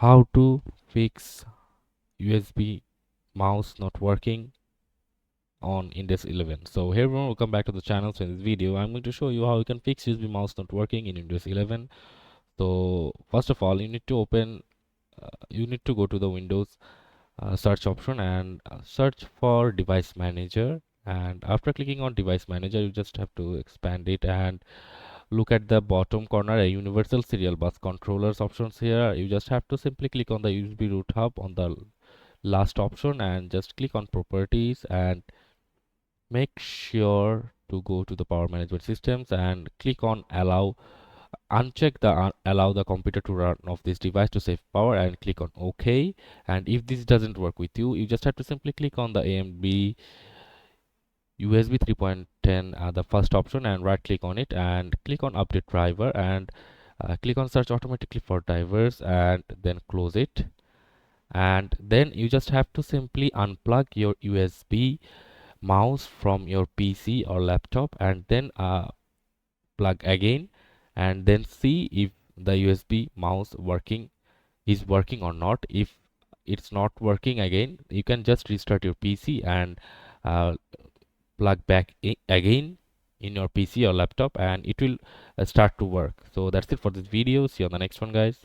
how to fix USB mouse not working on Windows 11. So hey everyone, welcome back to the channel. So in this video I'm going to show you how you can fix USB mouse not working in Windows 11. So first of all, you need to go to the Windows search option and search for device manager, and after clicking on device manager you just have to expand it and look at the bottom corner a universal serial bus controllers options. Here you just have to simply click on the USB root hub on the last option and just click on properties and make sure to go to the power management systems and click on allow. Uncheck the allow the computer to run off this device to save power and click on OK. And if this doesn't work with you, you just have to simply click on the AMD USB 3.10, the first option, and right click on it and click on update driver and click on search automatically for drivers and then close it. And then you just have to simply unplug your USB mouse from your PC or laptop and then plug again, and then see if the USB mouse is working or not. If it's not working, again you can just restart your PC and uh, plug back again in your PC or laptop, and it will start to work. So that's it for this video. See you on the next one, guys.